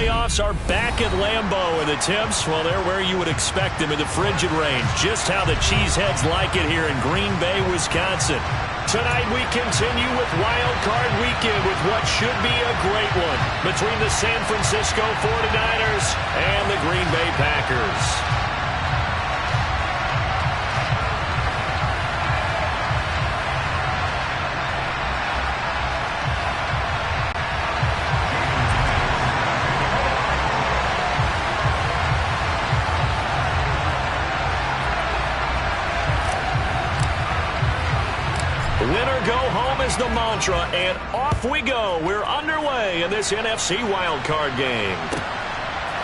playoffs are back at Lambeau, and the temps, well, they're where you would expect them in the frigid range. Just how the Cheeseheads like it here in Green Bay, Wisconsin. Tonight we continue with Wild Card Weekend with what should be a great one between the San Francisco 49ers and the Green Bay Packers. Winner go home is the mantra, and off we go. We're underway in this NFC wildcard game.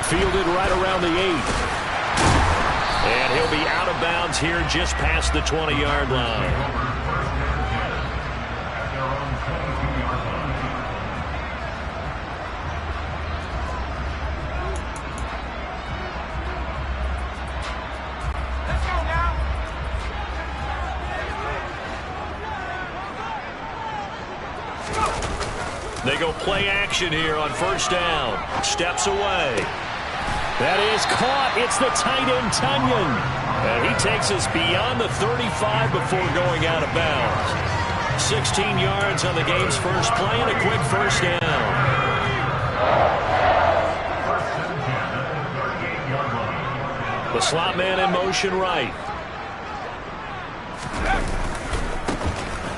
Fielded right around the 8. And he'll be out of bounds here just past the 20-yard line. They go play action here on first down. Steps away. That is caught. It's the tight end, Tunyon. And he takes us beyond the 35 before going out of bounds. 16 yards on the game's first play and a quick first down. The slot man in motion right.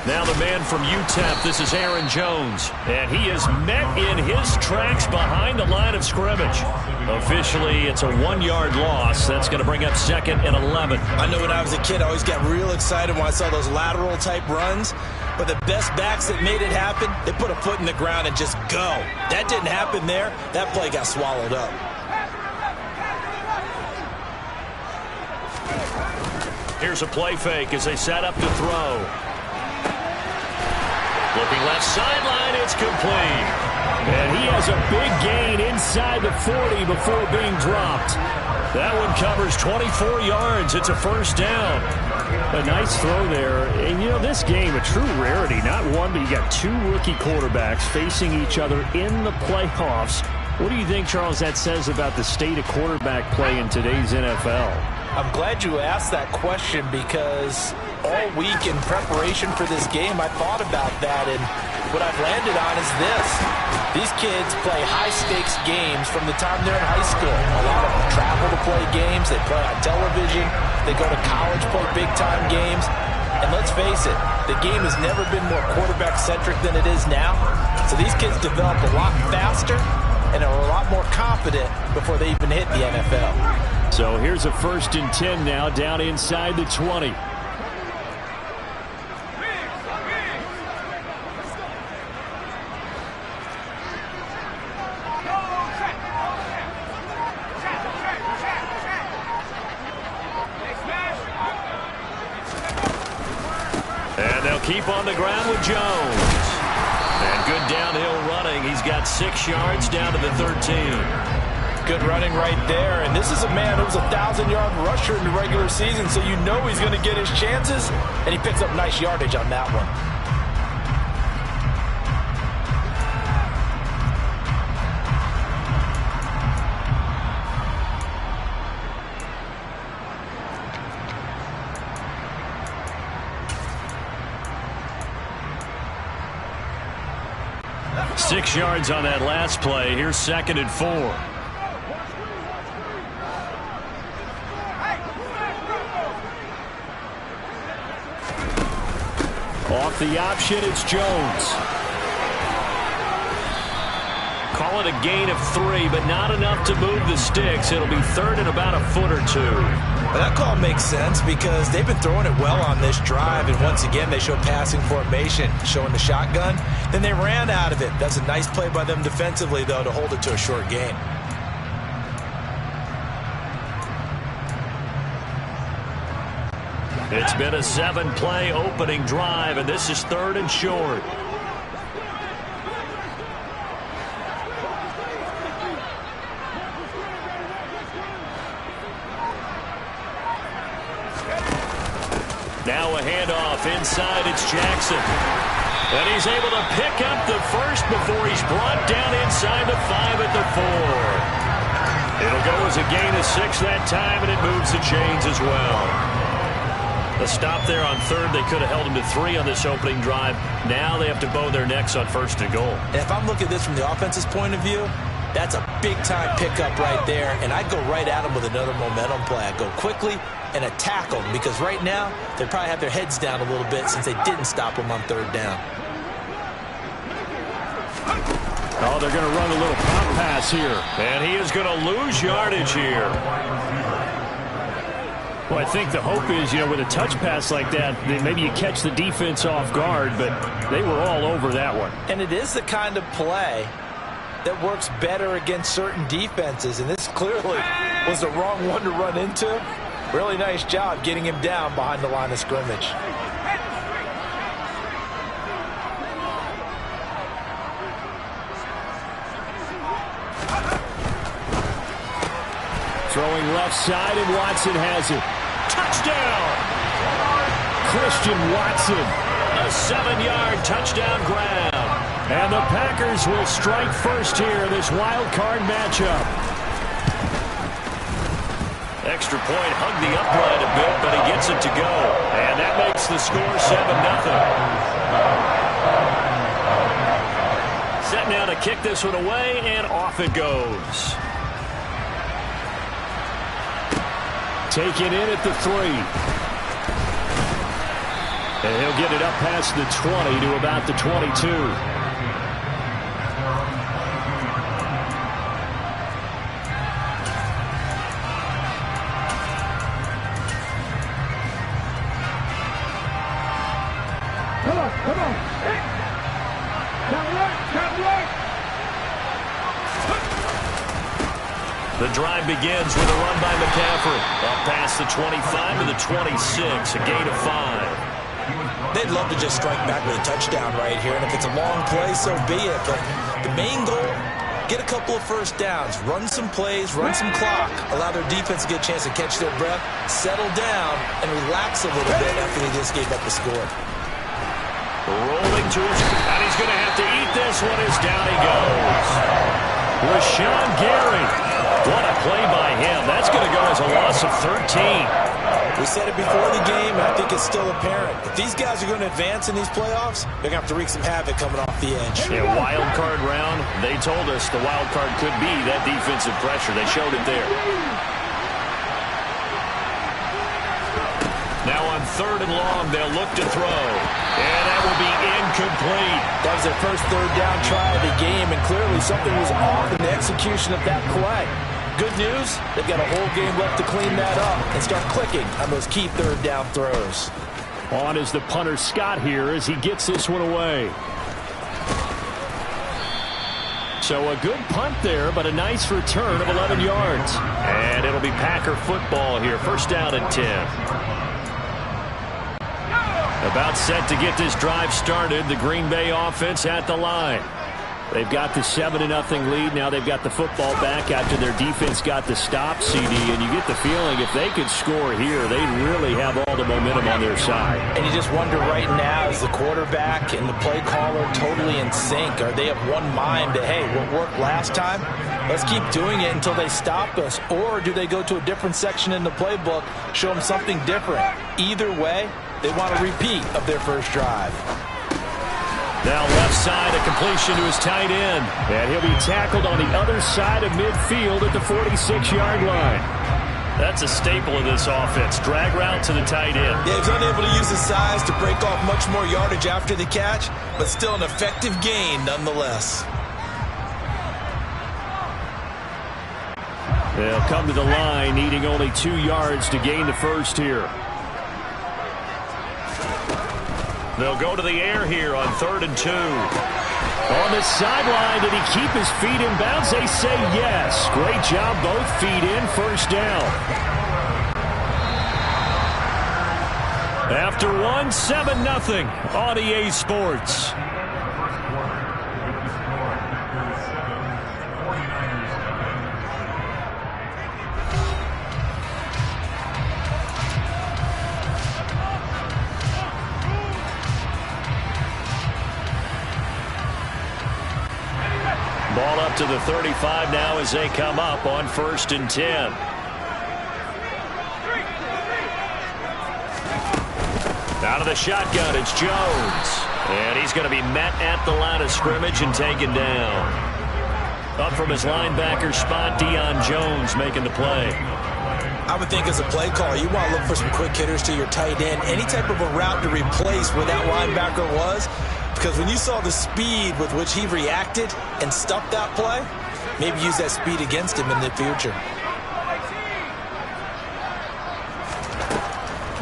Now the man from UTEP, this is Aaron Jones. And he is met in his tracks behind the line of scrimmage. Officially, it's a 1-yard loss. That's going to bring up 2nd and 11. I know when I was a kid, I always got real excited when I saw those lateral-type runs. But the best backs that made it happen, they put a foot in the ground and just go. That didn't happen there. That play got swallowed up. Here's a play fake as they set up to throw. Looking left sideline, it's complete. And he has a big gain inside the 40 before being dropped. That one covers 24 yards. It's a first down. A nice throw there. And, you know, this game, a true rarity. Not one, but you got 2 rookie quarterbacks facing each other in the playoffs. What do you think, Charles, that says about the state of quarterback play in today's NFL? I'm glad you asked that question because all week in preparation for this game, I thought about that, and what I've landed on is this. These kids play high-stakes games from the time they're in high school. A lot of them travel to play games. They play on television. They go to college, play big-time games. And let's face it, the game has never been more quarterback-centric than it is now. So these kids develop a lot faster and are a lot more confident before they even hit the NFL. So here's a 1st and 10 now, down inside the 20. And they'll keep on the ground with Jones. And good downhill running. He's got 6 yards down to the 13. Good running right there. And this is a man who was a 1,000-yard rusher in the regular season, so you know he's going to get his chances. And he picks up nice yardage on that one. Six yards on that last play. Here's 2nd and 4. Off the option, it's Jones. Call it a gain of 3, but not enough to move the sticks. It'll be 3rd and about a foot or 2. Well, that call makes sense because they've been throwing it well on this drive, and once again they show passing formation, showing the shotgun. Then they ran out of it. That's a nice play by them defensively, though, to hold it to a short gain. It's been a 7-play opening drive, and this is 3rd and short. Now a handoff inside. It's Jackson. And he's able to pick up the first before he's brought down inside the 5 at the 4. It'll go as a gain of 6 that time, and it moves the chains as well. The stop there on third, they could have held him to 3 on this opening drive. Now they have to bow their necks on first and goal. And if I'm looking at this from the offense's point of view, that's a big-time pickup right there, and I'd go right at him with another momentum play. I'd go quickly and attack them, because right now they probably have their heads down a little bit since they didn't stop him on third down. Oh, they're going to run a little pop pass here. And he is going to lose yardage here. Well, I think the hope is, with a touch pass like that, maybe you catch the defense off guard, but they were all over that one. And it is the kind of play that works better against certain defenses, and this clearly was the wrong one to run into. Really nice job getting him down behind the line of scrimmage. Throwing left side, and Watson has it. Touchdown! Christian Watson. A 7-yard touchdown grab. And the Packers will strike first here in this wild card matchup. Extra point hugged the upright a bit, but he gets it to go. And that makes the score 7-0. Set now to kick this one away, and off it goes. Taken in at the 3. And he'll get it up past the 20 to about the 22. The drive begins with a run by McCaffrey. Up past the 25 to the 26, a gain of 5. They'd love to just strike back with a touchdown right here, and if it's a long play, so be it. But the main goal, get a couple of first downs, run some plays, run some clock, allow their defense to get a chance to catch their breath, settle down, and relax a little bit after they just gave up the score. Rolling to his, and he's going to have to eat this one as down he goes. Rashawn Gary. What a play by him. That's going to go as a loss of 13. We said it before the game, and I think it's still apparent. If these guys are going to advance in these playoffs, they're going to have to wreak some havoc coming off the edge. Yeah, wild card round. They told us the wild card could be that defensive pressure. They showed it there. Now on 3rd and long, they'll look to throw. And that will be incomplete. That was their first third down try of the game, and clearly something was off in the execution of that play. Good news, they've got a whole game left to clean that up and start clicking on those key third down throws. On is the punter Scott here as he gets this one away. So a good punt there, but a nice return of 11 yards. And it'll be Packer football here. First down and 10. About set to get this drive started. The Green Bay offense at the line. They've got the 7-0 lead. Now they've got the football back after their defense got the stop, CD. And you get the feeling if they could score here, they'd really have all the momentum on their side. And you just wonder right now, is the quarterback and the play caller totally in sync? Are they of one mind that, hey, what worked last time? Let's keep doing it until they stop us. Or do they go to a different section in the playbook, show them something different? Either way, they want a repeat of their first drive. Now left side, a completion to his tight end. And he'll be tackled on the other side of midfield at the 46-yard line. That's a staple of this offense. Drag route to the tight end. Yeah, he's unable to use his size to break off much more yardage after the catch, but still an effective gain nonetheless. They'll come to the line, needing only 2 yards to gain the first here. They'll go to the air here on 3rd and 2. On the sideline, did he keep his feet in bounds? They say yes. Great job, both feet in, first down. After one, 7-0 on EA Sports. to the 35 now as they come up on 1st and 10. Out of the shotgun, it's Jones. And he's going to be met at the line of scrimmage and taken down. Up from his linebacker spot, Deion Jones making the play. I would think as a play caller, you want to look for some quick hitters to your tight end. Any type of a route to replace where that linebacker was. Because when you saw the speed with which he reacted and stuffed that play, maybe use that speed against him in the future.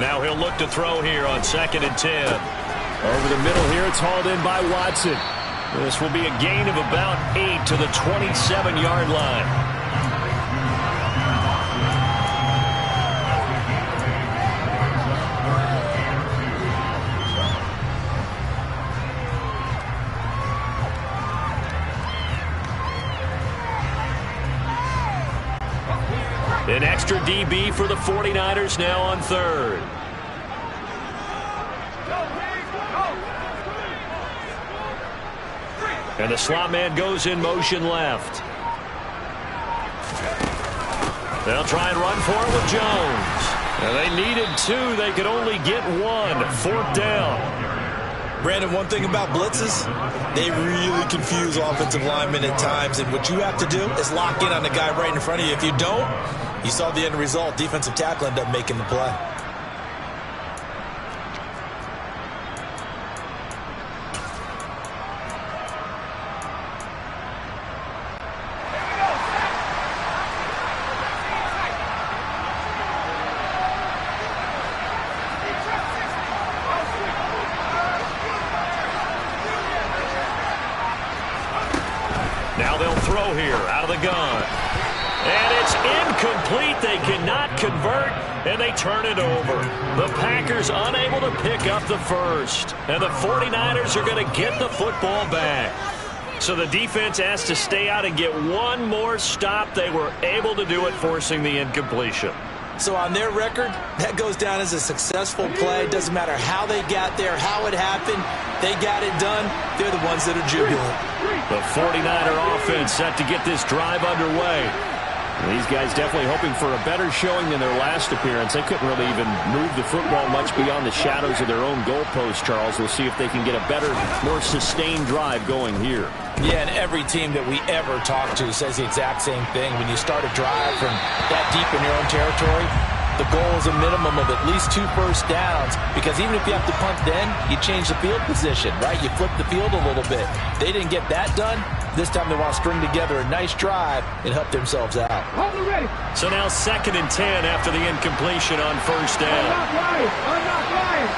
Now he'll look to throw here on 2nd and 10. Over the middle here, it's hauled in by Watson. This will be a gain of about 8 to the 27-yard line. An extra DB for the 49ers now on 3rd. And the slot man goes in motion left. They'll try and run for it with Jones. And they needed 2. They could only get 1. 4th down. Brandon, one thing about blitzes, they really confuse offensive linemen at times. And what you have to do is lock in on the guy right in front of you. If you don't, you saw the end result. Defensive tackle ended up making the play. Now they'll throw here out of the gun. And it's incomplete. They cannot convert, and they turn it over. The Packers unable to pick up the first. And the 49ers are going to get the football back. So the defense has to stay out and get one more stop. They were able to do it, forcing the incompletion. So on their record, that goes down as a successful play. Doesn't matter how they got there, how it happened. They got it done. They're the ones that are jubilant. The 49er offense set to get this drive underway. These guys definitely hoping for a better showing than their last appearance. They couldn't really even move the football much beyond the shadows of their own goalpost, Charles. We'll see if they can get a better, more sustained drive going here. Yeah, and every team that we ever talk to says the exact same thing. When you start a drive from that deep in your own territory, the goal is a minimum of at least 2 first downs, because even if you have to punt then, you change the field position, right? You flip the field a little bit. They didn't get that done. This time they want to string together a nice drive and help themselves out. So now 2nd and 10 after the incompletion on first down. I'm not lying.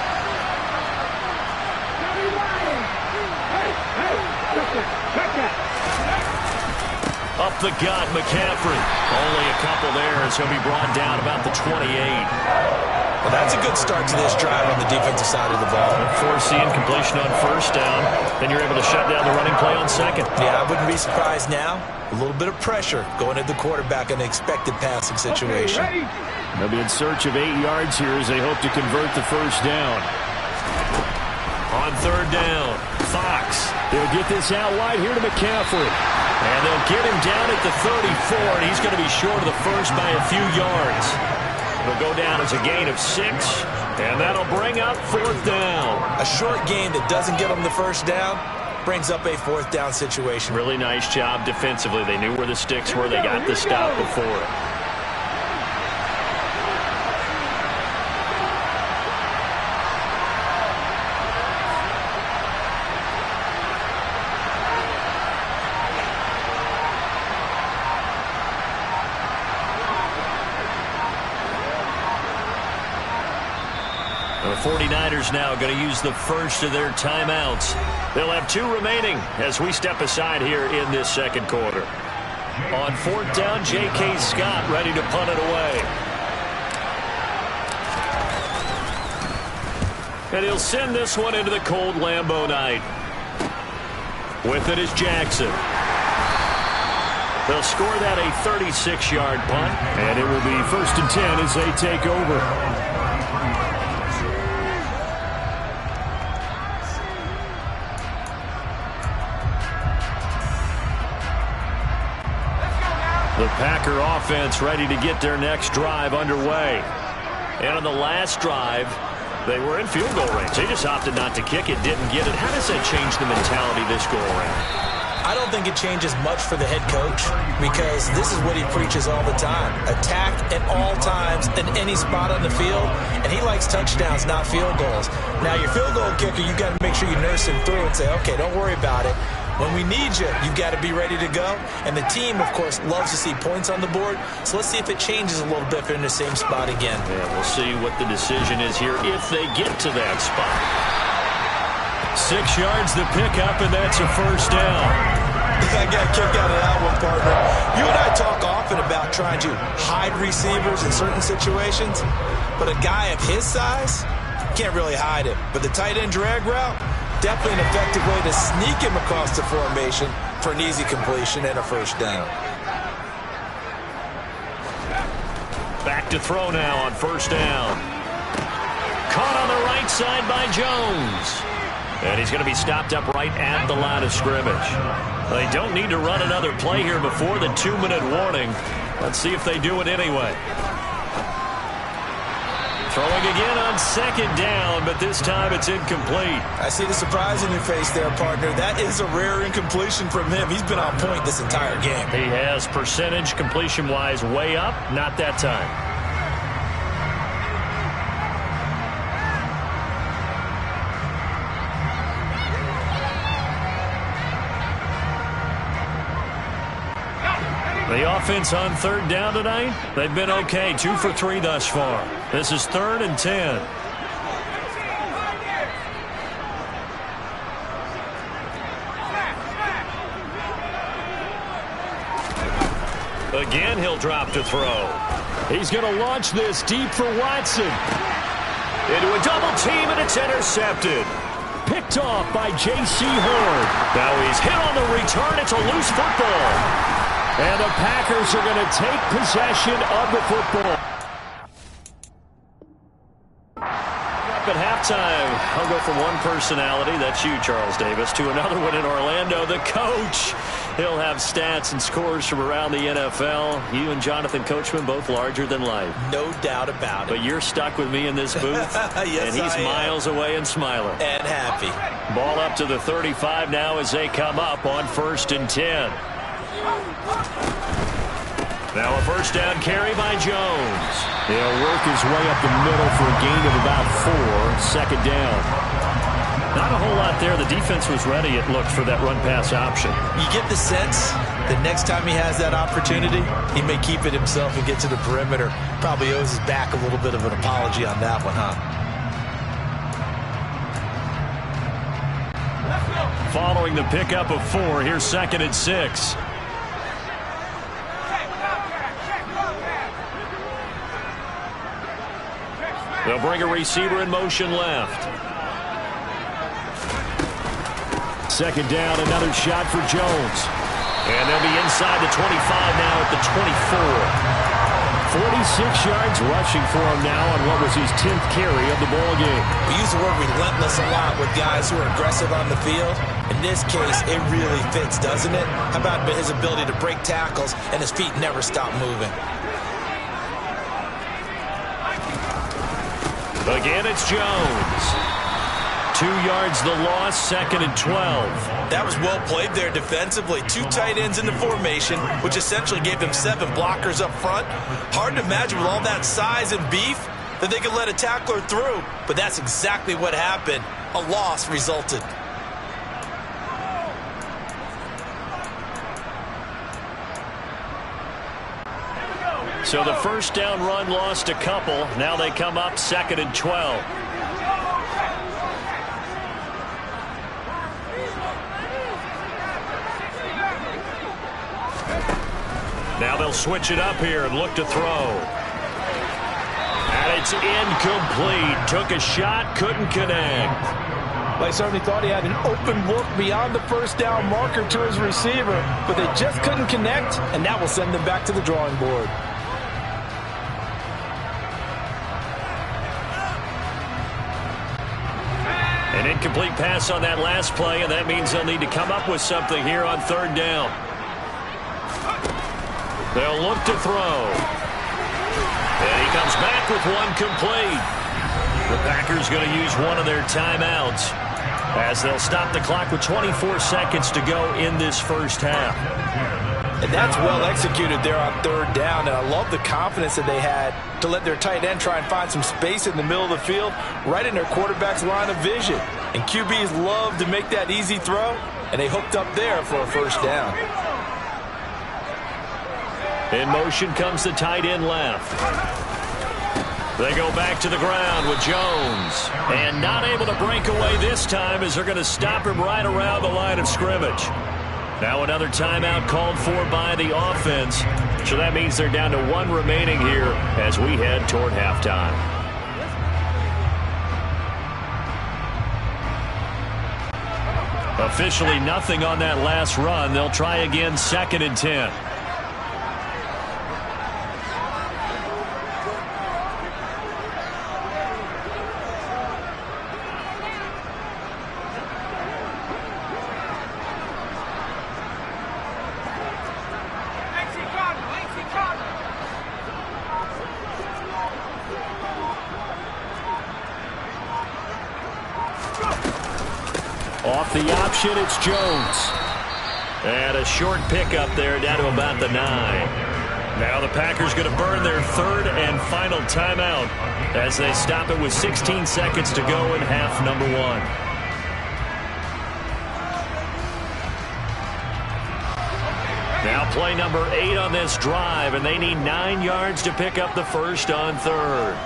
Check that. Up the gut, McCaffrey. Only a couple there as he'll be brought down about the 28. Well, that's a good start to this drive on the defensive side of the ball. Force the incompletion on first down. Then you're able to shut down the running play on 2nd. Yeah, I wouldn't be surprised now. A little bit of pressure going at the quarterback in an expected passing situation. They'll be in search of 8 yards here as they hope to convert the first down. On 3rd down, Fox. They'll get this out wide here to McCaffrey. And they'll get him down at the 34, and he's going to be short of the first by a few yards. It'll go down as a gain of 6, and that'll bring up 4th down. A short gain that doesn't get them the first down brings up a 4th down situation. Really nice job defensively. They knew where the sticks were. They got the stop before it. The 49ers now going to use the first of their timeouts. They'll have 2 remaining as we step aside here in this 2nd quarter. On 4th down, J.K. Scott ready to punt it away. And he'll send this one into the cold Lambeau night. With it is Jackson. They'll score that a 36-yard punt. And it will be 1st and 10 as they take over. The Packer offense ready to get their next drive underway. And on the last drive, they were in field goal range. They just opted not to kick it, didn't get it. How does that change the mentality this go around? I don't think it changes much for the head coach because this is what he preaches all the time. Attack at all times in any spot on the field, and he likes touchdowns, not field goals. Now, your field goal kicker, you've got to make sure you nurse him through and say, okay, don't worry about it. When we need you, you've got to be ready to go. And the team, of course, loves to see points on the board. So let's see if it changes a little bit if they're in the same spot again. Yeah, we'll see what the decision is here if they get to that spot. 6 yards the pickup, and that's a first down. I got a kick out of that one, partner. You and I talk often about trying to hide receivers in certain situations, but a guy of his size can't really hide it. But the tight end drag route, definitely an effective way to sneak him across the formation for an easy completion and a first down. Back to throw now on first down. Caught on the right side by Jones. And he's going to be stopped up right at the line of scrimmage. They don't need to run another play here before the 2-minute warning. Let's see if they do it anyway. Throwing again on second down, but this time it's incomplete. I see the surprise in your face there, partner. That is a rare incompletion from him. He's been on point this entire game. He has percentage completion-wise way up, not that time. The offense on third down tonight, they've been okay. 2 for 3 thus far. This is 3rd and 10. Again, he'll drop to throw. He's going to launch this deep for Watson. Into a double team, and it's intercepted. Picked off by J.C. Horn. Now he's hit on the return. It's a loose football. And the Packers are going to take possession of the football. Up at halftime, I'll go from one personality, that's you, Charles Davis, to another one in Orlando, the coach. He'll have stats and scores from around the NFL. You and Jonathan Coachman, both larger than life. No doubt about it. But you're stuck with me in this booth. Yes, and he's miles away and smiling. And happy. Ball up to the 35 now as they come up on 1st and 10. Now a first down carry by Jones. He'll work his way up the middle for a gain of about 4. 2nd down. Not a whole lot there. The defense was ready, it looked, for that run-pass option. You get the sense that next time he has that opportunity, he may keep it himself and get to the perimeter. Probably owes his back a little bit of an apology on that one, huh? Following the pickup of 4, here's 2nd and 6. They'll bring a receiver in motion left. 2nd down, another shot for Jones. And they'll be inside the 25 now at the 24. 46 yards rushing for him now on what was his 10th carry of the ball game. We use the word relentless a lot with guys who are aggressive on the field. In this case, it really fits, doesn't it? How about his ability to break tackles and his feet never stop moving? Again, it's Jones. 2 yards the loss, 2nd and 12. That was well played there defensively. 2 tight ends in the formation, which essentially gave them 7 blockers up front. Hard to imagine with all that size and beef that they could let a tackler through, but that's exactly what happened. A loss resulted. So the first down run lost a couple. Now they come up 2nd and 12. Now they'll switch it up here and look to throw. And it's incomplete. Took a shot, couldn't connect. They certainly thought he had an open look beyond the first down marker to his receiver, but they just couldn't connect, and that will send them back to the drawing board. An incomplete pass on that last play, and that means they'll need to come up with something here on 3rd down. They'll look to throw. And he comes back with one complete. The Packers going to use one of their timeouts as they'll stop the clock with 24 seconds to go in this first half. And that's well executed there on third down. And I love the confidence that they had to let their tight end try and find some space in the middle of the field, right in their quarterback's line of vision. And QBs love to make that easy throw, and they hooked up there for a first down. In motion comes the tight end left. They go back to the ground with Jones. And not able to break away this time as they're going to stop him right around the line of scrimmage. Now another timeout called for by the offense. So that means they're down to one remaining here as we head toward halftime. Officially nothing on that last run. They'll try again, 2nd and 10. Off the option, it's Jones. And a short pickup there down to about the 9. Now the Packers going to burn their 3rd and final timeout as they stop it with 16 seconds to go in half number 1. Now play number 8 on this drive, and they need 9 yards to pick up the first on 3rd.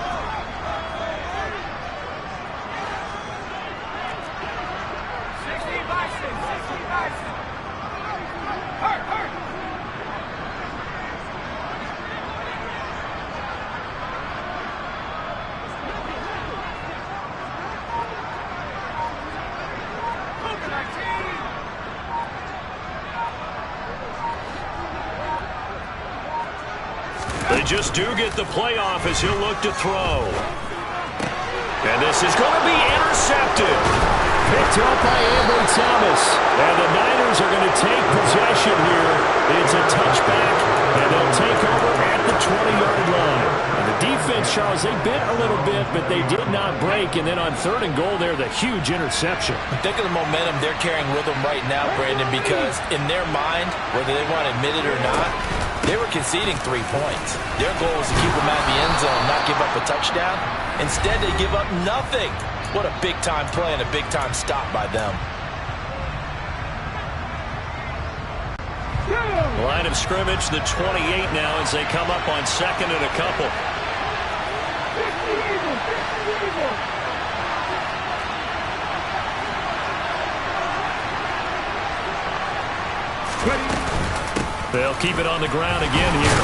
They just do get the playoff as he'll look to throw. And this is going to be intercepted. Picked up by Ambry Thomas. And the Niners are going to take possession here. It's a touchback, and they'll take over at the 20-yard line. And the defense, Charles, they bit a little bit, but they did not break. And then on 3rd and goal there, the huge interception. Think of the momentum they're carrying with them right now, Brandon, because in their mind, whether they want to admit it or not, they were conceding 3 points. Their goal was to keep them out of the end zone, not give up a touchdown. Instead, they give up nothing. What a big-time play and a big-time stop by them. Line of scrimmage, the 28 now as they come up on 2nd and a couple. They'll keep it on the ground again here.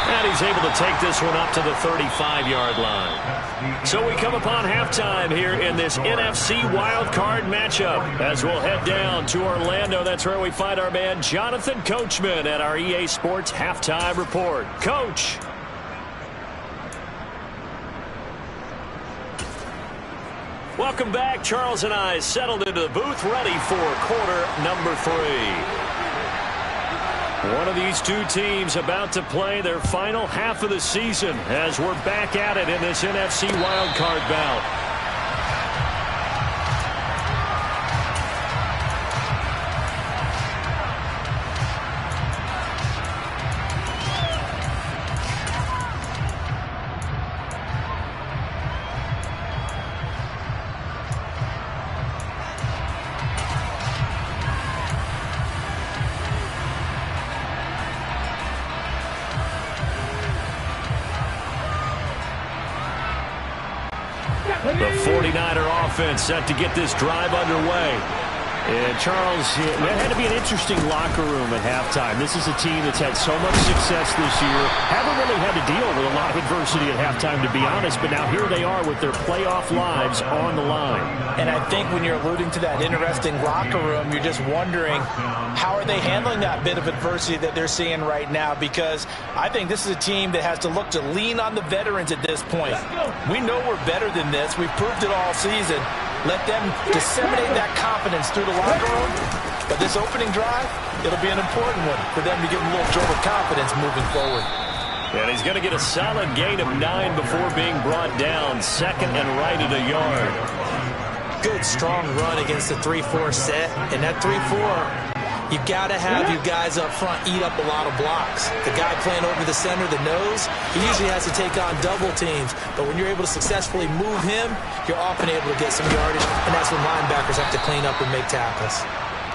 And he's able to take this one up to the 35-yard line. So we come upon halftime here in this NFC wildcard matchup as we'll head down to Orlando. That's where we find our man Jonathan Coachman at our EA Sports Halftime Report. Coach. Welcome back. Charles and I settled into the booth ready for quarter number 3. One of these two teams about to play their final half of the season as we're back at it in this NFC wildcard bout. The 49er offense set to get this drive underway. And Charles, that had to be an interesting locker room at halftime. This is a team that's had so much success this year. Haven't really had to deal with a lot of adversity at halftime, to be honest. But now here they are with their playoff lives on the line. And I think when you're alluding to that interesting locker room, you're just wondering, how are they handling that bit of adversity that they're seeing right now? Because I think this is a team that has to look to lean on the veterans at this point. We know we're better than this. We've proved it all season. Let them disseminate that confidence through the locker room. But this opening drive, it'll be an important one for them to give them a little jolt of confidence moving forward. And he's going to get a solid gain of 9 before being brought down. Second and right at a yard. Good, strong run against the 3-4 set. And that 3-4, you've got to have your guys up front eat up a lot of blocks. The guy playing over the center, the nose, he usually has to take on double teams. But when you're able to successfully move him, you're often able to get some yardage. And that's when linebackers have to clean up and make tackles.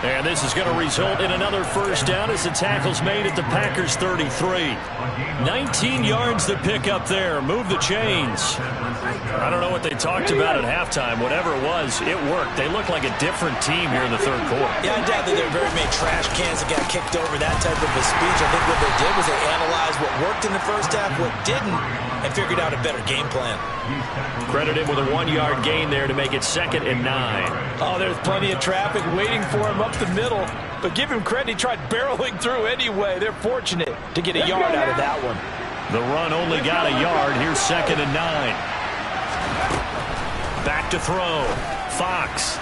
And this is going to result in another first down as the tackle's made at the Packers' 33. 19 yards to pick up there. Move the chains. I don't know what they talked about at halftime. Whatever it was, it worked. They look like a different team here in the third quarter. Yeah, I doubt that there were very many trash cans that got kicked over, that type of a speech. I think what they did was they analyzed what worked in the first half, what didn't, and figured out a better game plan. Credit him with a 1-yard gain there to make it 2nd and 9. Oh, there's plenty of traffic waiting for him up the middle. But give him credit, he tried barreling through anyway. They're fortunate to get a yard out of that one. The run only got a yard. Here's 2nd and 9. Back to throw. Fox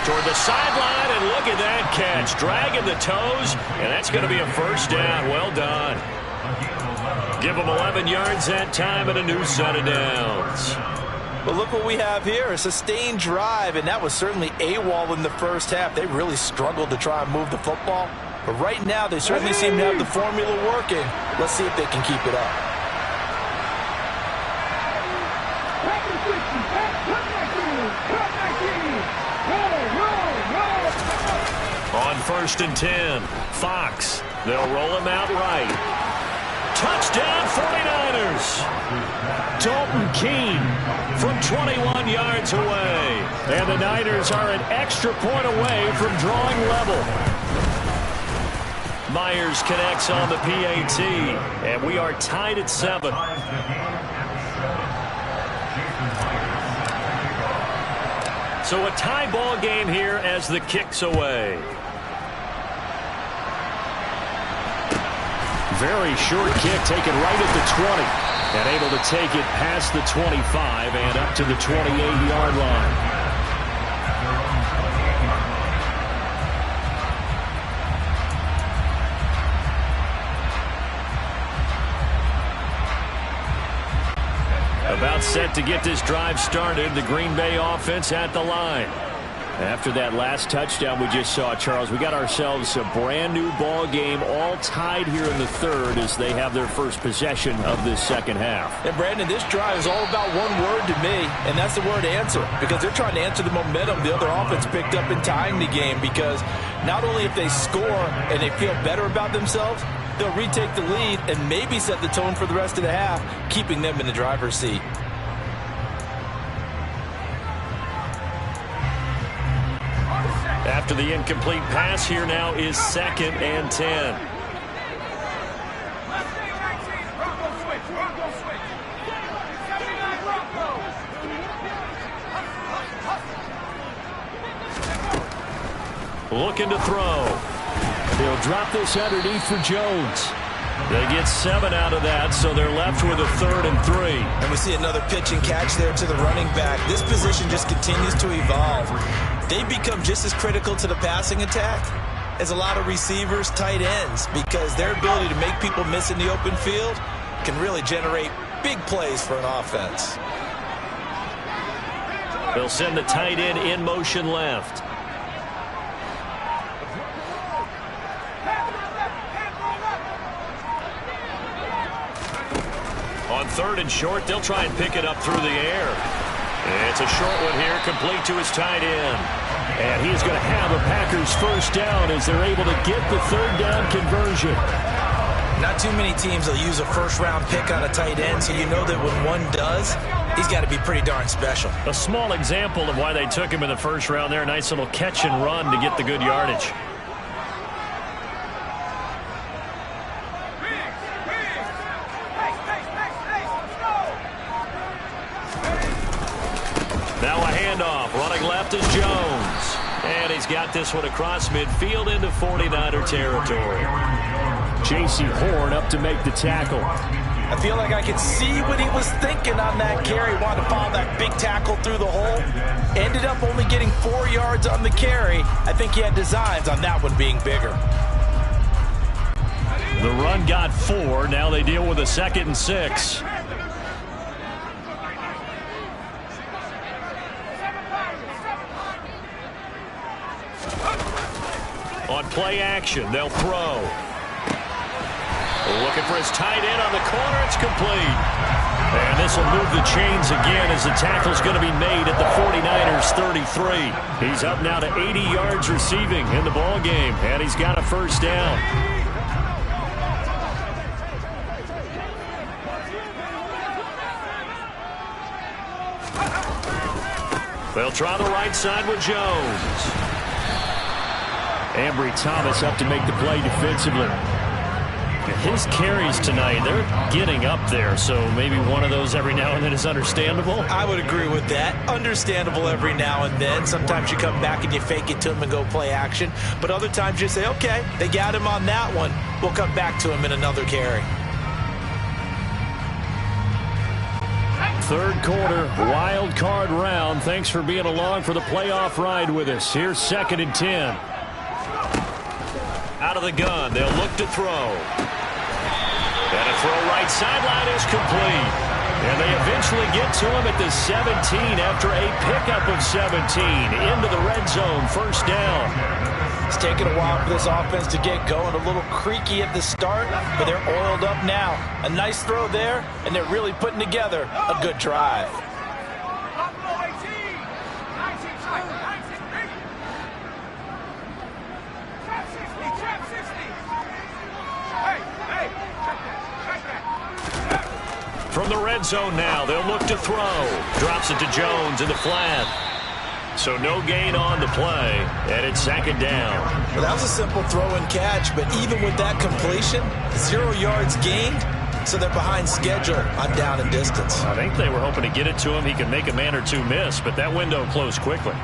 toward the sideline, and look at that catch. Dragging the toes, and that's going to be a first down. Well done. Give them 11 yards that time and a new set of downs. But look what we have here, a sustained drive, and that was certainly AWOL in the first half. They really struggled to try and move the football. But right now, they certainly seem to have the formula working. Let's see if they can keep it up. On 1st and 10, Fox. They'll roll him out right. Touchdown 49ers. Dalton Keene from 21 yards away. And the Niners are an extra point away from drawing level. Myers connects on the PAT. And we are tied at 7. So a tie ball game here as the kick's away. Very short kick taken right at the 20. And able to take it past the 25 and up to the 28-yard line. About set to get this drive started. The Green Bay offense at the line. After that last touchdown we just saw, Charles, we got ourselves a brand new ball game, all tied here in the third as they have their first possession of this second half. And Brandon, this drive is all about one word to me, and that's the word answer, because they're trying to answer the momentum the other offense picked up in tying the game, because not only if they score and they feel better about themselves, they'll retake the lead and maybe set the tone for the rest of the half, keeping them in the driver's seat. After the incomplete pass, here now is 2nd and 10. Looking to throw. They'll drop this underneath for Jones. They get 7 out of that, so they're left with a 3rd and 3. And we see another pitch and catch there to the running back. This position just continues to evolve. They become just as critical to the passing attack as a lot of receivers, tight ends, because their ability to make people miss in the open field can really generate big plays for an offense. They'll send the tight end in motion left. On 3rd and short, they'll try and pick it up through the air. It's a short one here, complete to his tight end. And he's going to have a Packers first down as they're able to get the 3rd down conversion. Not too many teams will use a first-round pick on a tight end, so you know that when one does, he's got to be pretty darn special. A small example of why they took him in the first round there. A nice little catch and run to get the good yardage. Now a handoff. Running left is Jones. And he's got this one across midfield into 49er territory. J.C. Horn up to make the tackle. I feel like I could see what he was thinking on that carry. Wanted to follow that big tackle through the hole. Ended up only getting 4 yards on the carry. I think he had designs on that one being bigger. The run got 4. Now they deal with a 2nd and 6. On play action, they'll throw. Looking for his tight end on the corner. It's complete. And this will move the chains again as the tackle's going to be made at the 49ers 33. He's up now to 80 yards receiving in the ball game, and he's got a first down. They'll try the right side with Jones. Ambry Thomas up to make the play defensively. His carries tonight, they're getting up there, so maybe one of those every now and then is understandable. I would agree with that. Understandable every now and then. Sometimes you come back and you fake it to him and go play action. But other times you say, okay, they got him on that one. We'll come back to him in another carry. Third quarter, wild card round. Thanks for being along for the playoff ride with us. Here's 2nd and 10. Out of the gun, they'll look to throw. And a throw right sideline is complete. And they eventually get to him at the 17 after a pickup of 17 into the red zone. First down. It's taken a while for this offense to get going. A little creaky at the start, but they're oiled up now. A nice throw there, and they're really putting together a good drive. From the red zone now, they'll look to throw. Drops it to Jones in the flat. So no gain on the play, and it's 2nd down. Well, that was a simple throw and catch, but even with that completion, 0 yards gained, so they're behind schedule on down and distance. I think they were hoping to get it to him. He could make a man or two miss, but that window closed quickly.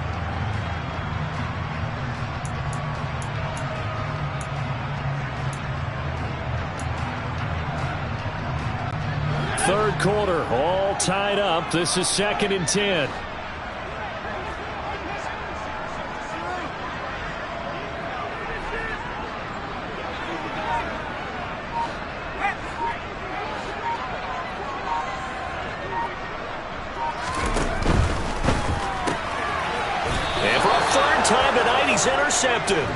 Third quarter, all tied up. This is 2nd and 10. And for a third time tonight, he's intercepted.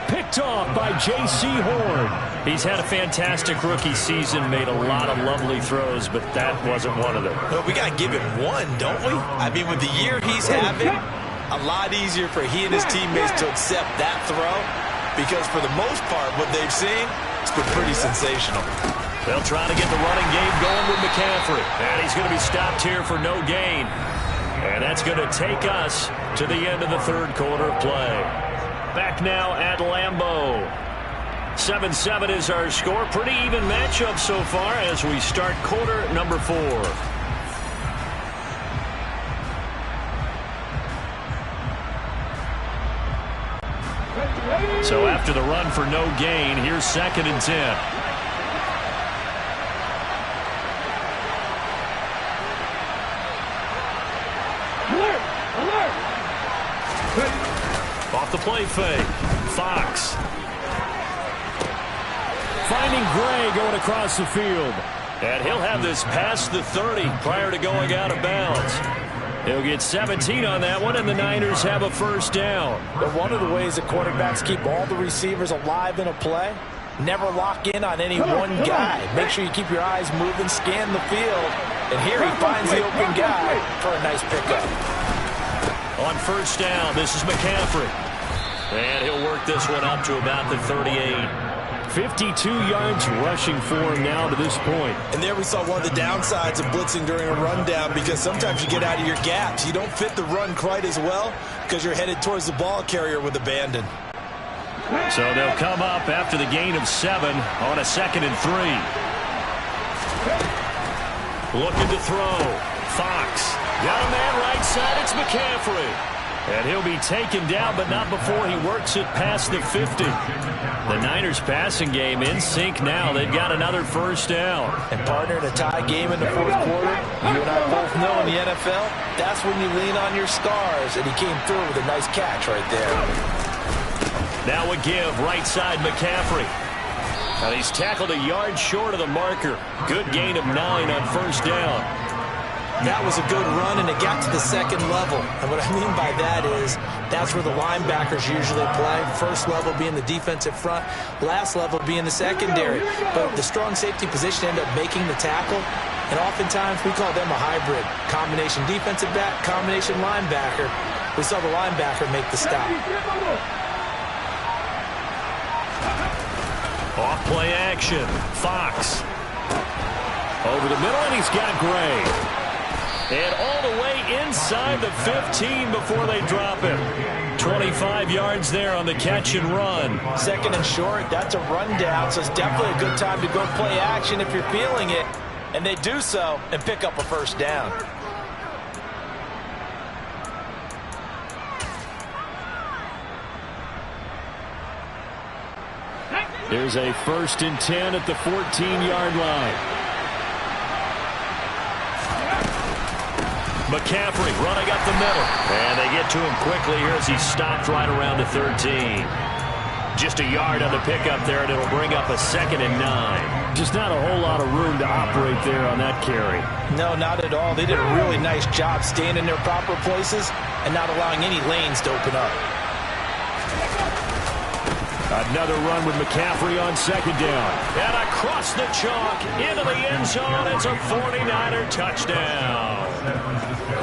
Picked off by J.C. Horn. He's had a fantastic rookie season, made a lot of lovely throws, but that wasn't one of them. Well, we got to give him one, don't we? I mean, with the year he's having, a lot easier for he and his teammates to accept that throw because for the most part, what they've seen, it's been pretty sensational. They'll try to get the running game going with McCaffrey. And he's going to be stopped here for no gain. And that's going to take us to the end of the third quarter of play. Back now at Lambeau. 7-7 is our score. Pretty even matchup so far as we start quarter number 4. So after the run for no gain, here's 2nd and 10. Off the play fake. Fox. Finding Gray going across the field. And he'll have this past the 30 prior to going out of bounds. He'll get 17 on that one, and the Niners have a first down. But one of the ways that quarterbacks keep all the receivers alive in a play, never lock in on any one guy. Make sure you keep your eyes moving, scan the field. And here he finds the open guy for a nice pickup. On first down, this is McCaffrey. And he'll work this one up to about the 38. 52 yards rushing for him now to this point. And there we saw one of the downsides of blitzing during a rundown because sometimes you get out of your gaps. You don't fit the run quite as well because you're headed towards the ball carrier with abandon. So they'll come up after the gain of 7 on a 2nd and 3. Looking to throw. Fox. Got a man right side. It's McCaffrey. And he'll be taken down, but not before he works it past the 50. The Niners passing game in sync now. They've got another first down. And partner, in a tie game in the fourth quarter, you and I both know in the NFL, that's when you lean on your stars. And he came through with a nice catch right there. Now a give, right side McCaffrey. Now he's tackled a yard short of the marker. Good gain of 9 on first down. That was a good run, and it got to the second level. And what I mean by that is that's where the linebackers usually play. First level being the defensive front, last level being the secondary. But the strong safety position ended up making the tackle, and oftentimes we call them a hybrid. Combination defensive back, combination linebacker. We saw the linebacker make the stop. Off play action. Fox. Over the middle, and he's got Gray. And all the way inside the 15 before they drop him. 25 yards there on the catch and run. Second and short, that's a rundown, so it's definitely a good time to go play action if you're feeling it. And they do so and pick up a first down. There's a 1st and 10 at the 14-yard line. McCaffrey running up the middle. And they get to him quickly here as he stopped right around the 13. Just a yard on the pickup there, and it'll bring up a 2nd and 9. Just not a whole lot of room to operate there on that carry. No, not at all. They did a really nice job staying in their proper places and not allowing any lanes to open up. Another run with McCaffrey on 2nd down. And across the chalk into the end zone. It's a 49er touchdown.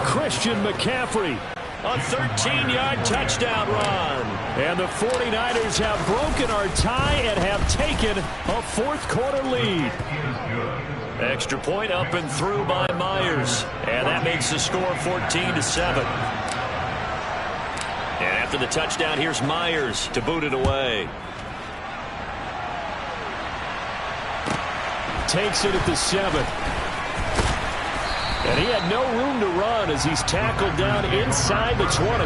Christian McCaffrey, a 13-yard touchdown run. And the 49ers have broken our tie and have taken a fourth-quarter lead. Extra point up and through by Myers. And that makes the score 14-7. And after the touchdown, here's Myers to boot it away. Takes it at the 7. And he had no room to run as he's tackled down inside the 20.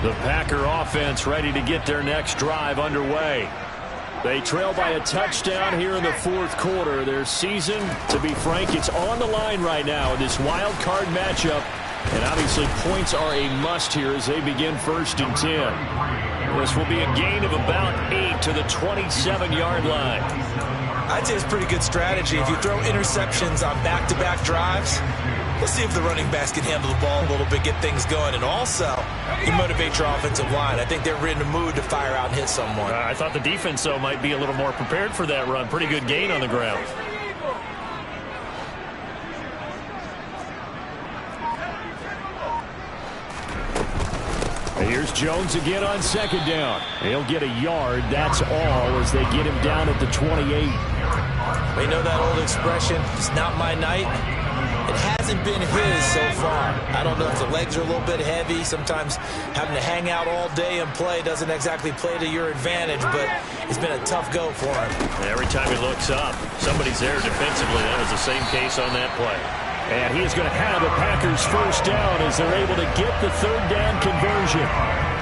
The Packer offense ready to get their next drive underway. They trail by a touchdown here in the fourth quarter. Their season, to be frank, it's on the line right now in this wild card matchup. And obviously points are a must here as they begin 1st and 10. This will be a gain of about 8 to the 27-yard line. I'd say it's pretty good strategy. If you throw interceptions on back-to-back drives, we'll see if the running backs can handle the ball a little bit, get things going. And also, you motivate your offensive line. I think they're in the mood to fire out and hit someone. I thought the defense, though, might be a little more prepared for that run. Pretty good gain on the ground. And here's Jones again on 2nd down. He'll get a yard, that's all, as they get him down at the 28. We know that old expression, it's not my night. It hasn't been his so far. I don't know if the legs are a little bit heavy. Sometimes having to hang out all day and play doesn't exactly play to your advantage, but it's been a tough go for him. Every time he looks up, somebody's there defensively. That was the same case on that play. And he is going to have a Packers first down as they're able to get the 3rd down conversion.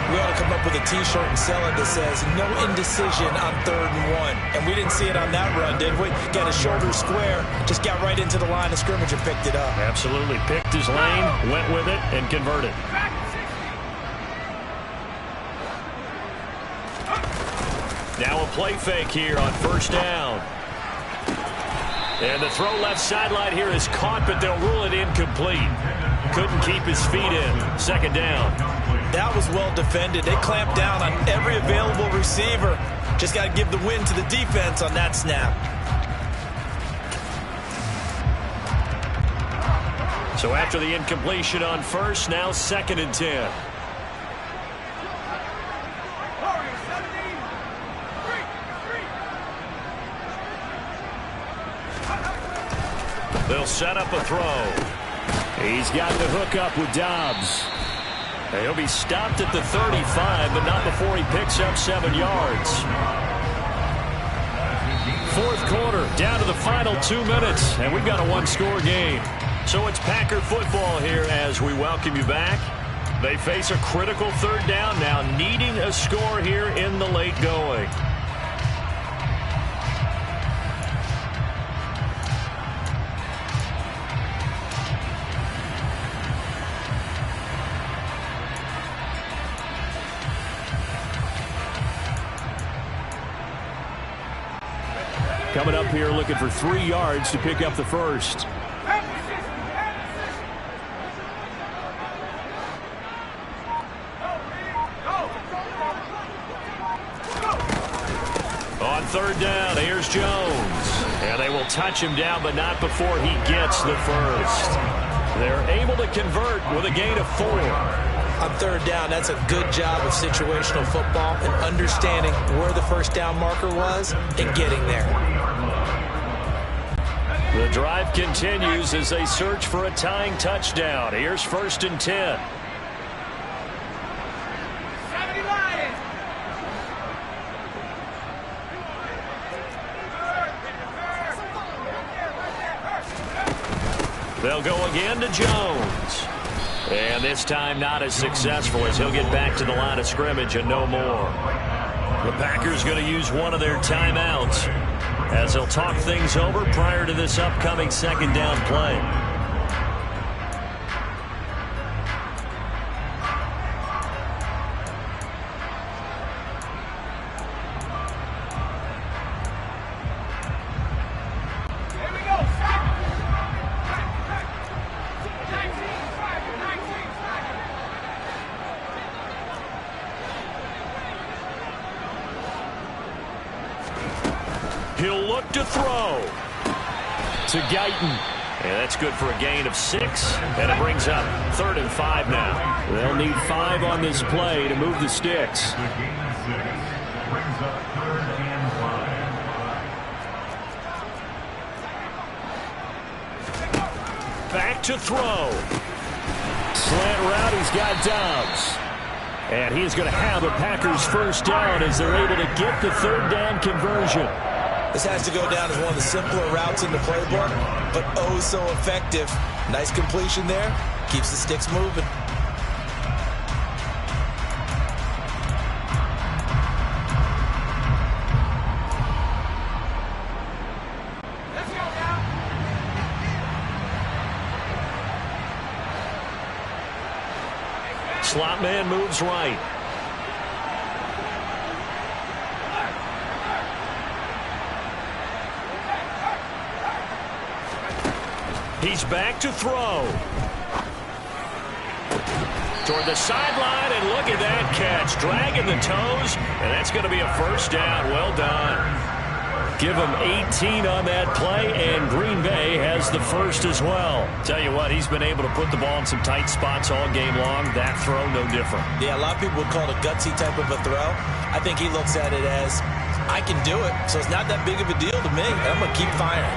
We ought to come up with a T-shirt and sell it that says, no indecision on 3rd and 1. And we didn't see it on that run, did we? Got his shoulder square, just got right into the line of scrimmage and picked it up. Absolutely. Picked his lane, went with it, and converted. Now a play fake here on 1st down. And the throw left sideline here is caught, but they'll rule it incomplete. Couldn't keep his feet in. 2nd down. That was well defended. They clamped down on every available receiver. Just got to give the win to the defense on that snap. So after the incompletion on 1st, now 2nd and 10. They'll set up a throw. He's got the hook up with Dobbs. He'll be stopped at the 35, but not before he picks up 7 yards. Fourth quarter, down to the final 2 minutes, and we've got a one-score game. So it's Packer football here as we welcome you back. They face a critical third down now, needing a score here in the late going. Coming up here looking for 3 yards to pick up the first. On third down, here's Jones. And they will touch him down, but not before he gets the first. They're able to convert with a gain of 4. On third down, that's a good job of situational football and understanding where the first down marker was and getting there. The drive continues as they search for a tying touchdown. Here's 1st and 10. They'll go again to Jones. And this time not as successful as he'll get back to the line of scrimmage and no more. The Packers going to use one of their timeouts as they'll talk things over prior to this upcoming second down play. He'll look to throw to Guyton. And that's good for a gain of 6. And it brings up 3rd and 5 now. They'll need 5 on this play to move the sticks. Back to throw. Slant route, he's got Dobbs. And he's going to have a Packers first down as they're able to get the third down conversion. This has to go down as one of the simpler routes in the playbook, but oh so effective. Nice completion there. Keeps the sticks moving. Slot man moves right. He's back to throw. Toward the sideline, and look at that catch. Dragging the toes, and that's going to be a first down. Well done. Give him 18 on that play, and Green Bay has the first as well. Tell you what, he's been able to put the ball in some tight spots all game long. That throw, no different. Yeah, a lot of people would call it a gutsy type of a throw. I think he looks at it as, I can do it, so it's not that big of a deal to me. I'm going to keep firing.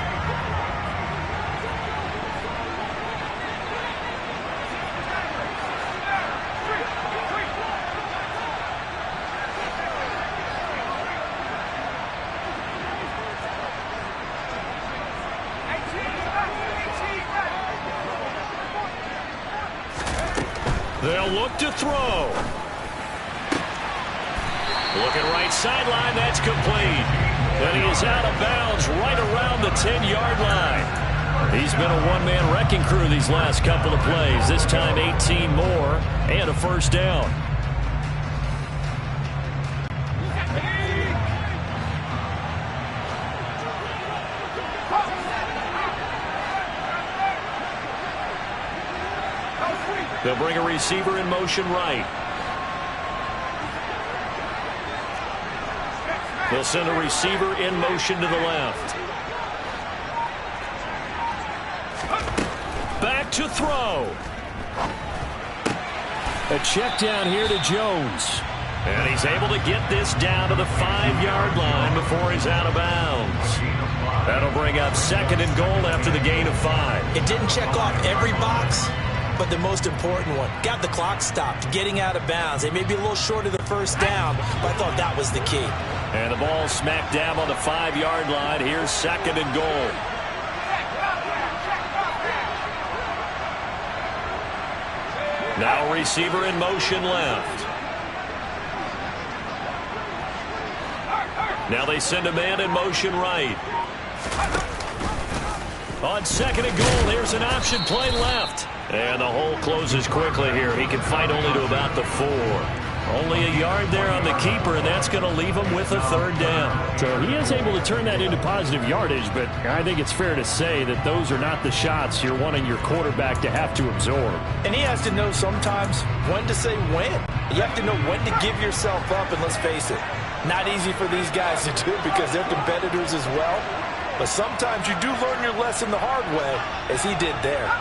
They'll look to throw. Looking right sideline, that's complete. And he is out of bounds right around the 10-yard line. He's been a one-man wrecking crew these last couple of plays. This time 18 more and a first down. They'll bring a receiver in motion right. They'll send a receiver in motion to the left. Back to throw. A check down here to Jones. And he's able to get this down to the 5-yard line before he's out of bounds. That'll bring up 2nd and goal after the gain of 5. It didn't check off every box, but the most important one. Got the clock stopped, getting out of bounds. They may be a little short of the first down, but I thought that was the key. And the ball smacked down on the 5-yard line. Here's 2nd and goal. Now receiver in motion left. Now they send a man in motion right. On 2nd and goal, here's an option play left. And the hole closes quickly here. He can fight only to about the 4. Only a yard there on the keeper, and that's going to leave him with a 3rd down. So he is able to turn that into positive yardage, but I think it's fair to say that those are not the shots you're wanting your quarterback to have to absorb. And he has to know sometimes when to say when. You have to know when to give yourself up, and let's face it, not easy for these guys to do because they're competitors as well. But sometimes you do learn your lesson the hard way, as he did there.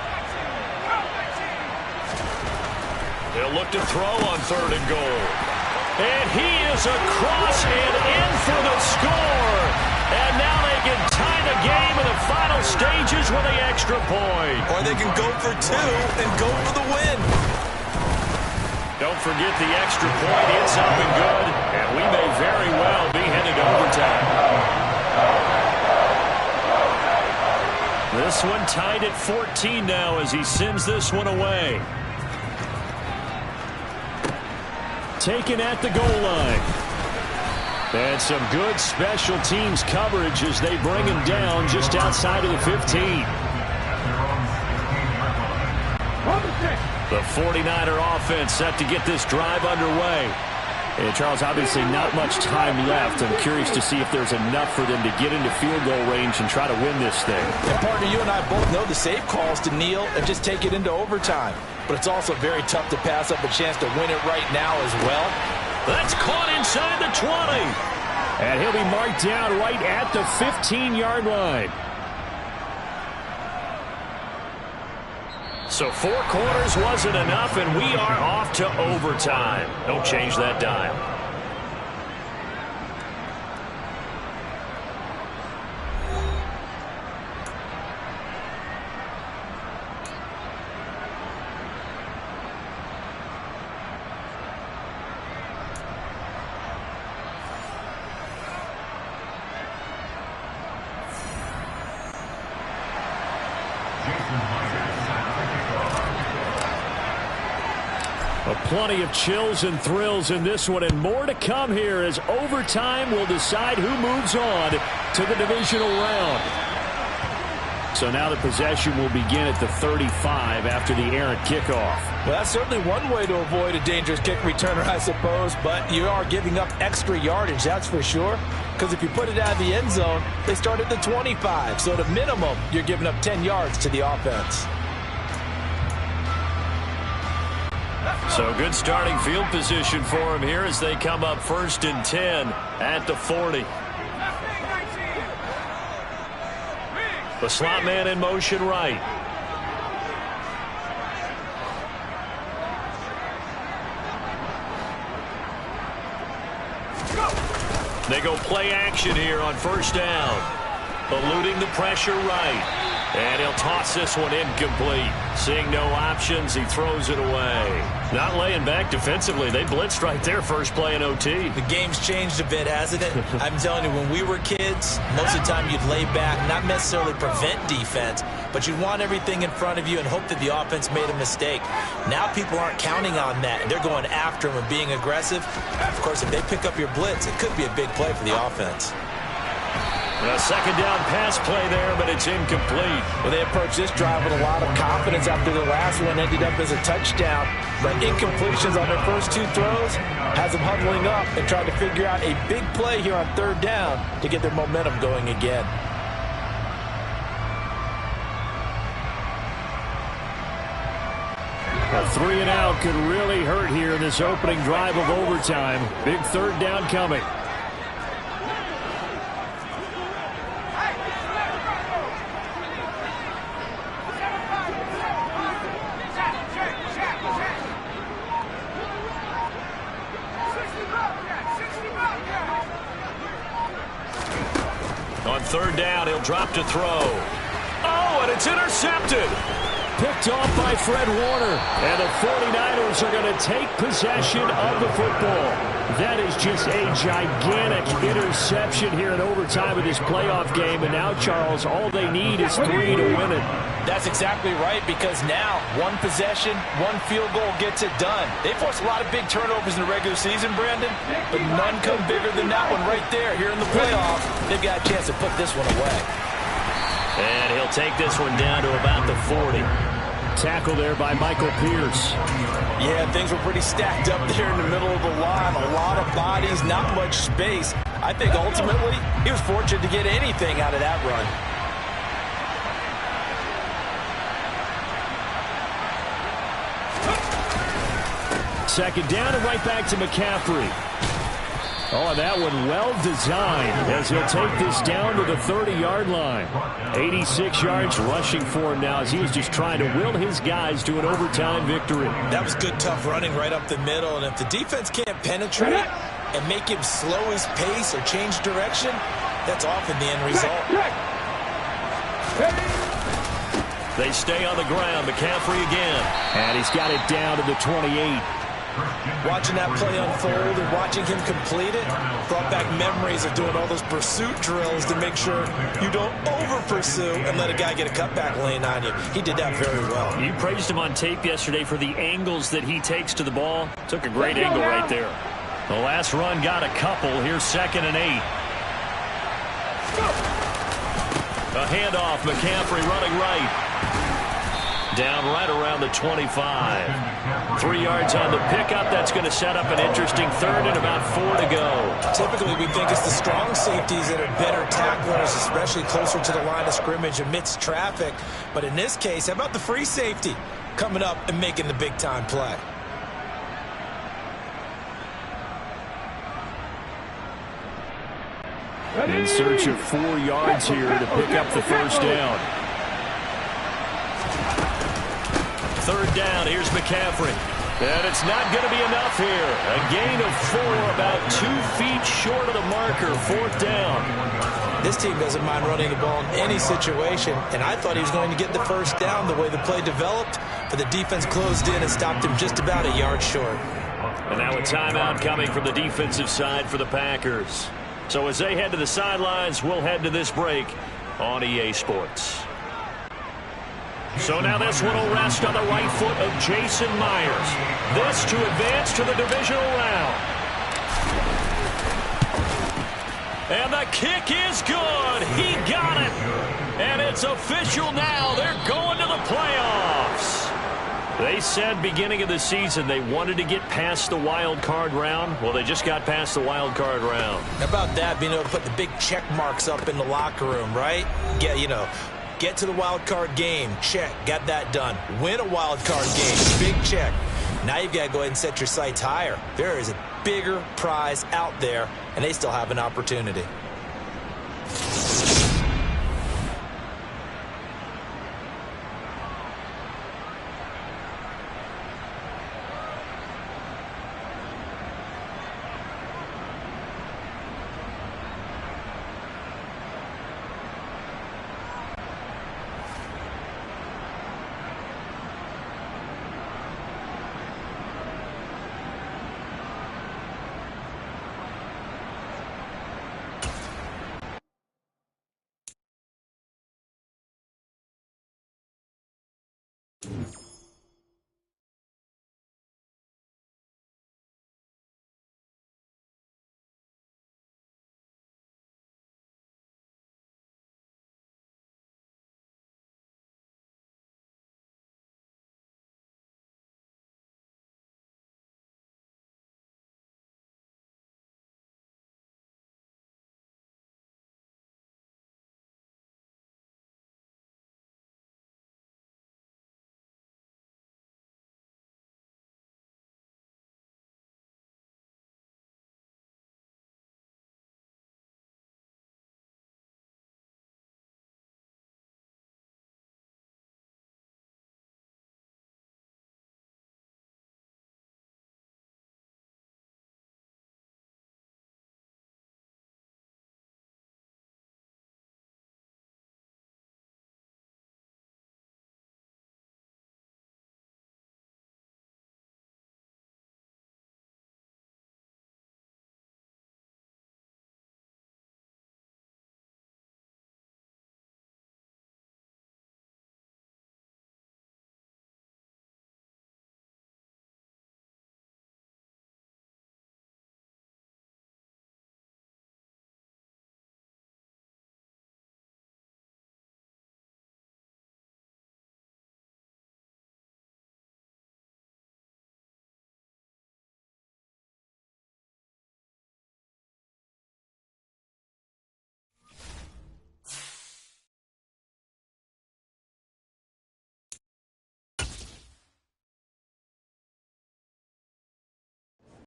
They'll look to throw on 3rd and goal. And he is across and in for the score. And now they can tie the game in the final stages with the extra point. Or they can go for 2 and go for the win. Don't forget the extra point. It's up and good. And we may very well be headed to overtime. This one tied at 14 now as he sends this one away. Taken at the goal line. And some good special teams coverage as they bring him down just outside of the 15. The 49er offense set to get this drive underway. And Charles, obviously not much time left. I'm curious to see if there's enough for them to get into field goal range and try to win this thing. And partner, you and I both know the safe calls to kneel and just take it into overtime. But it's also very tough to pass up a chance to win it right now as well. That's caught inside the 20. And he'll be marked down right at the 15-yard line. So 4 quarters wasn't enough, and we are off to overtime. Don't change that dial. Plenty of chills and thrills in this one, and more to come here as overtime will decide who moves on to the divisional round. So now the possession will begin at the 35 after the errant kickoff. Well, that's certainly one way to avoid a dangerous kick returner, I suppose, but you are giving up extra yardage, that's for sure. Because if you put it out of the end zone, they start at the 25. So at a minimum, you're giving up 10 yards to the offense. So good starting field position for him here as they come up 1st and 10 at the 40. The slot man in motion right. They go play action here on 1st down. Eluding the pressure right. And he'll toss this one incomplete. Seeing no options, he throws it away. Not laying back defensively. They blitzed right there first play in OT. The game's changed a bit, hasn't it? I'm telling you, when we were kids, most of the time you'd lay back, not necessarily prevent defense, but you'd want everything in front of you and hope that the offense made a mistake. Now people aren't counting on that. They're going after him and being aggressive. Of course, if they pick up your blitz, it could be a big play for the offense. A 2nd down pass play there, but it's incomplete. Well, they approached this drive with a lot of confidence after the last one ended up as a touchdown. But incompletions on their first 2 throws has them huddling up and trying to figure out a big play here on 3rd down to get their momentum going again. A 3 and out could really hurt here in this opening drive of overtime. Big 3rd down coming. 3rd down, he'll drop to throw. Oh, and it's intercepted. Picked off by Fred Warner. And the 49ers are going to take possession of the football. That is just a gigantic interception here in overtime of this playoff game. And now, Charles, all they need is 3 to win it. That's exactly right, because now one possession, one field goal gets it done. They forced a lot of big turnovers in the regular season, Brandon, but none come bigger than that one right there. Here in the playoffs, they've got a chance to put this one away. And he'll take this one down to about the 40. Tackle there by Michael Pierce. Yeah, things were pretty stacked up there in the middle of the line. A lot of bodies, not much space. I think ultimately he was fortunate to get anything out of that run. Second down and right back to McCaffrey. Oh, and that one well designed as he'll take this down to the 30-yard line. 86 yards rushing for him now as he was just trying to will his guys to an overtime victory. That was good, tough running right up the middle. And if the defense can't penetrate and make him slow his pace or change direction, that's often the end result. They stay on the ground. McCaffrey again. And he's got it down to the 28. Watching that play unfold and watching him complete it brought back memories of doing all those pursuit drills to make sure you don't over-pursue and let a guy get a cutback lane on you. He did that very well. You praised him on tape yesterday for the angles that he takes to the ball. Took a great angle right there. The last run got a couple. Here's 2nd and 8. A handoff. McCaffrey running right. Down right around the 25. 3 yards on the pickup. That's going to set up an interesting 3rd and about 4 to go. Typically, we think it's the strong safeties that are better tacklers, especially closer to the line of scrimmage amidst traffic. But in this case, how about the free safety coming up and making the big-time play? In search of 4 yards here to pick up the 1st down. 3rd down. Here's McCaffrey. And it's not going to be enough here. A gain of 4, about 2 feet short of the marker. 4th down. This team doesn't mind running the ball in any situation, and I thought he was going to get the 1st down the way the play developed, but the defense closed in and stopped him just about a yard short. And now a timeout coming from the defensive side for the Packers. So as they head to the sidelines, we'll head to this break on EA Sports. So now this one will rest on the right foot of Jason Myers. This to advance to the divisional round. And the kick is good. He got it. And it's official now. They're going to the playoffs. They said beginning of the season they wanted to get past the wild card round. Well, they just got past the wild card round. How about that, being able to put the big check marks up in the locker room, right? Get to the wild card game. Check. Got that done. Win a wild card game. Big check. Now you've got to go ahead and set your sights higher. There is a bigger prize out there, and they still have an opportunity.